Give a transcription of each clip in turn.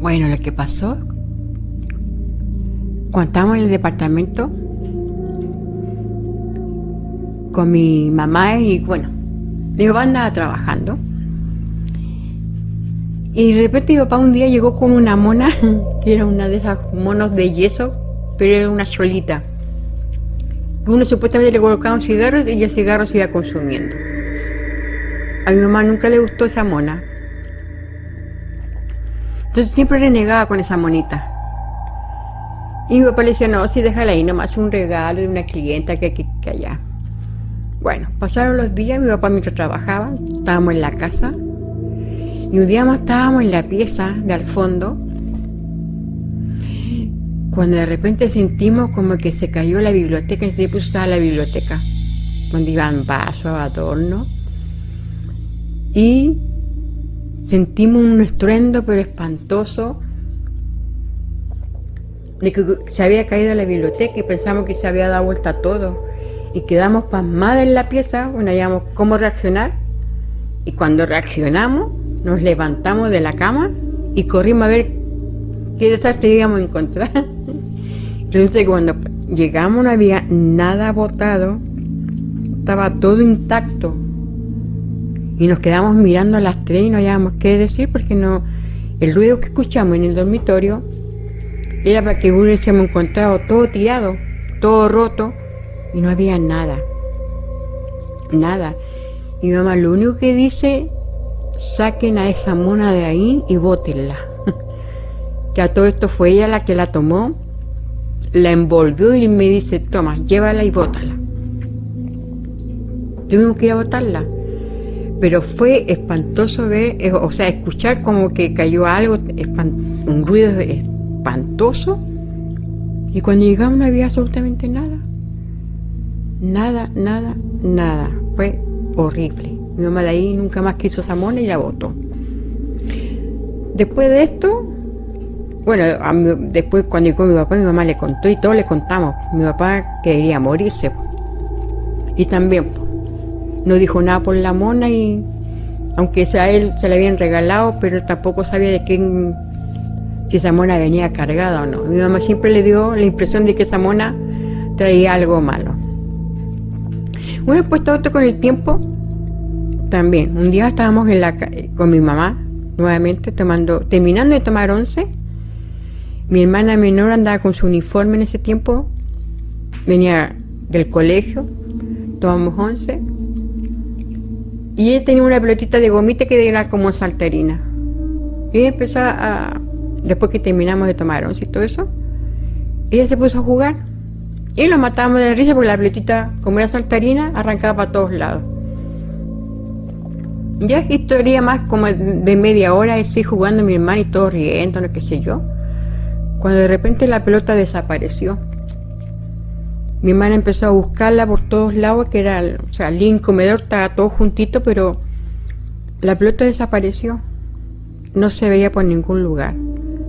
Bueno, lo que pasó, cuando estábamos en el departamento con mi mamá y bueno, mi papá andaba trabajando y de repente mi papá un día llegó con una mona que era una de esas monos de yeso, pero era una cholita. Uno supuestamente le colocaba un cigarro y el cigarro se iba consumiendo. A mi mamá nunca le gustó esa mona. Entonces siempre renegaba con esa monita. Y mi papá le decía, no, sí, déjala ahí, nomás un regalo de una clienta que allá. Bueno, pasaron los días, mi papá mientras trabajaba, estábamos en la casa. Y un día más estábamos en la pieza de al fondo, cuando de repente sentimos como que se cayó la biblioteca, y se puso a usar la biblioteca, donde iban vasos, adornos. Y sentimos un estruendo pero espantoso de que se había caído la biblioteca y pensamos que se había dado vuelta todo y quedamos pasmadas en la pieza, no sabíamos cómo reaccionar y cuando reaccionamos nos levantamos de la cama y corrimos a ver qué desastre íbamos a encontrar. Resulta que cuando llegamos no había nada botado, estaba todo intacto. Y nos quedamos mirando a las 3 y no sabíamos qué decir porque no, el ruido que escuchamos en el dormitorio era para que hubiésemos encontrado todo tirado, todo roto y no había nada. Nada. Y mi mamá lo único que dice, saquen a esa mona de ahí y bótenla. Que a todo esto fue ella la que la tomó, la envolvió y me dice, toma, llévala y bótala. Tuvimos que ir a botarla. Pero fue espantoso ver, o sea, escuchar como que cayó algo, un ruido espantoso. Y cuando llegamos no había absolutamente nada. Nada, nada, nada. Fue horrible. Mi mamá de ahí nunca más quiso esa mona y la botó. Después de esto, bueno, después cuando llegó mi papá, mi mamá le contó y todos le contamos. Mi papá quería morirse. Y también no dijo nada por la mona y aunque a él se la habían regalado, pero él tampoco sabía de quién, si esa mona venía cargada o no. Mi mamá siempre le dio la impresión de que esa mona traía algo malo. Bueno, pues todo esto con el tiempo, también, un día estábamos con mi mamá, nuevamente, terminando de tomar 11. Mi hermana menor andaba con su uniforme en ese tiempo, venía del colegio, tomamos 11. Y ella tenía una pelotita de gomita que era como saltarina. Y ella empezó después que terminamos de tomar once y todo eso, ella se puso a jugar. Y lo matábamos de risa porque la pelotita, como era saltarina, arrancaba para todos lados. Ya es historia más como de media hora, así jugando mi hermana y todos riendo, no qué sé yo. Cuando de repente la pelota desapareció. Mi hermana empezó a buscarla por todos lados, que era, o sea, el comedor estaba todo juntito, pero la pelota desapareció. No se veía por ningún lugar.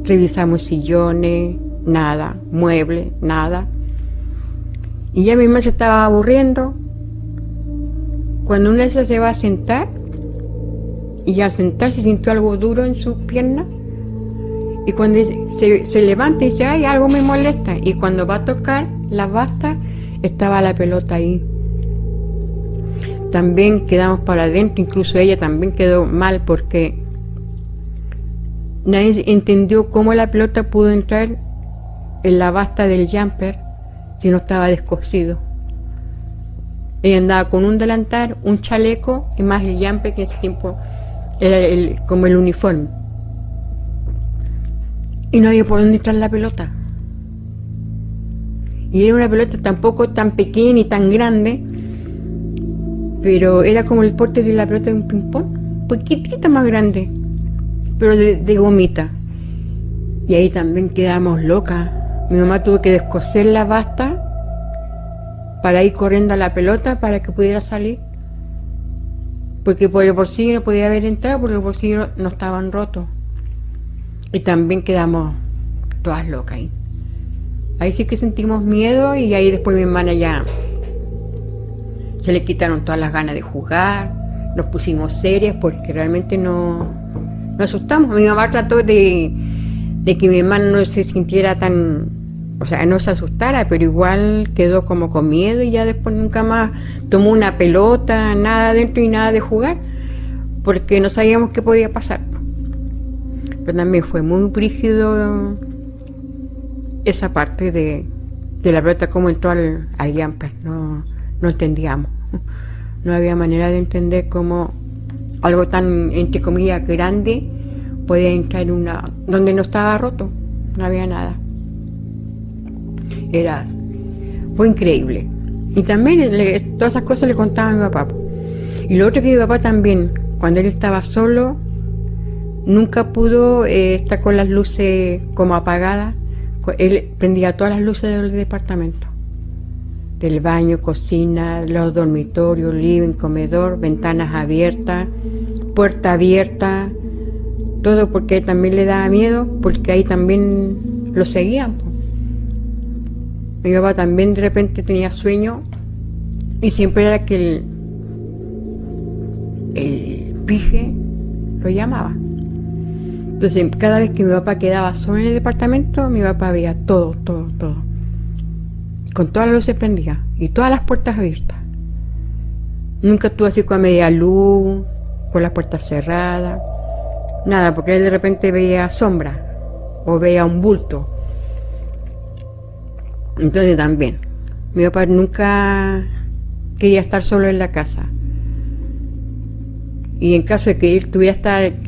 Revisamos sillones, nada, muebles, nada. Y ya mi hermana se estaba aburriendo. Cuando una de esas se va a sentar, y al sentarse sintió algo duro en sus piernas, y cuando se levanta y dice, ay, algo me molesta, y cuando va a tocar la basta, estaba la pelota ahí. También quedamos para adentro, incluso ella también quedó mal porque nadie entendió cómo la pelota pudo entrar en la basta del jumper si no estaba descosido. Ella andaba con un delantal, un chaleco y más el jumper, que en ese tiempo era como el uniforme. Y no había por dónde entrar la pelota. Y era una pelota tampoco tan pequeña ni tan grande, pero era como el porte de la pelota de un ping-pong, poquitita más grande, pero de gomita. Y ahí también quedamos locas. Mi mamá tuvo que descoser la basta para ir corriendo a la pelota para que pudiera salir, porque por el bolsillo no podía haber entrado porque los bolsillos no estaban rotos. Y también quedamos todas locas ahí. Ahí sí que sentimos miedo y ahí después mi hermana ya se le quitaron todas las ganas de jugar, nos pusimos serias porque realmente nos asustamos. Mi mamá trató de de que mi hermano no se sintiera tan, o sea, no se asustara, pero igual quedó como con miedo y ya después nunca más tomó una pelota, nada adentro y nada de jugar, porque no sabíamos qué podía pasar. Pero también fue muy brígido esa parte de la pelota, cómo entró al jumper, no entendíamos. No había manera de entender cómo algo tan, entre comillas, grande podía entrar en una donde no estaba roto, no había nada. Fue increíble. Y también todas esas cosas le contaba a mi papá. Y lo otro que mi papá también, cuando él estaba solo, nunca pudo estar con las luces como apagadas. Él prendía todas las luces del departamento, del baño, cocina, los dormitorios, living, comedor, ventanas abiertas, puerta abierta, todo, porque también le daba miedo, porque ahí también lo seguían. Mi papá también de repente tenía sueño y siempre era que el pije lo llamaba. Entonces cada vez que mi papá quedaba solo en el departamento, mi papá veía todo, con todas las luces prendidas y todas las puertas abiertas. Nunca estuvo así con media luz, con las puertas cerradas, nada, porque él de repente veía sombra o veía un bulto. Entonces también, mi papá nunca quería estar solo en la casa. Y en caso de que él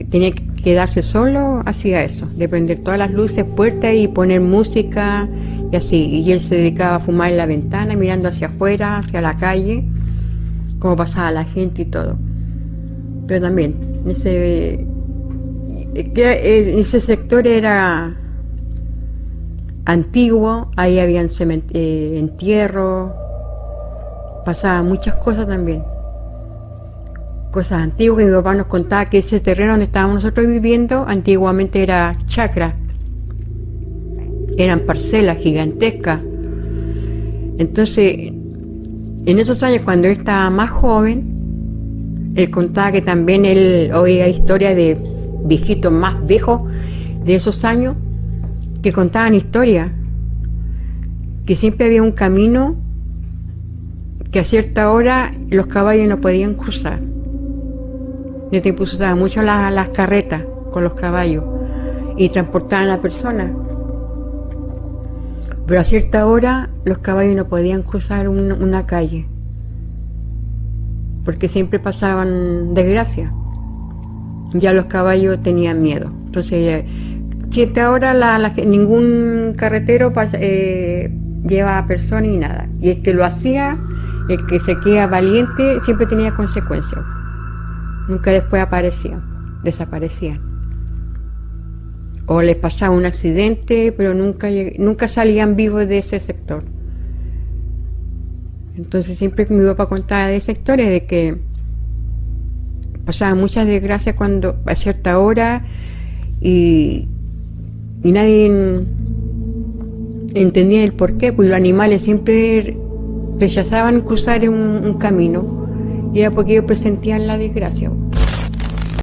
tenía que quedarse solo, hacía eso, de prender todas las luces, puertas y poner música y así. Y él se dedicaba a fumar en la ventana, mirando hacia afuera, hacia la calle, cómo pasaba la gente y todo. Pero también, ese sector era antiguo, ahí habían entierros, pasaban muchas cosas también. Cosas antiguas que mi papá nos contaba, que ese terreno donde estábamos nosotros viviendo antiguamente era chacra, eran parcelas gigantescas. Entonces, en esos años, cuando él estaba más joven, él contaba que también él oía historias de viejitos más viejos de esos años que contaban historias, que siempre había un camino que a cierta hora los caballos no podían cruzar. En ese tiempo se usaban mucho las carretas con los caballos y transportaban a personas. Pero a cierta hora los caballos no podían cruzar una calle, porque siempre pasaban desgracia. Ya los caballos tenían miedo. Entonces, cierta hora ningún carretero lleva a personas y nada. Y el que lo hacía, el que se queda valiente, siempre tenía consecuencias. Nunca después desaparecían. O les pasaba un accidente, pero nunca salían vivos de ese sector. Entonces siempre mi papá contaba de esa historia, de que pasaban muchas desgracias cuando a cierta hora y nadie entendía el porqué, pues los animales siempre rechazaban cruzar un camino, y era porque ellos presentían la desgracia.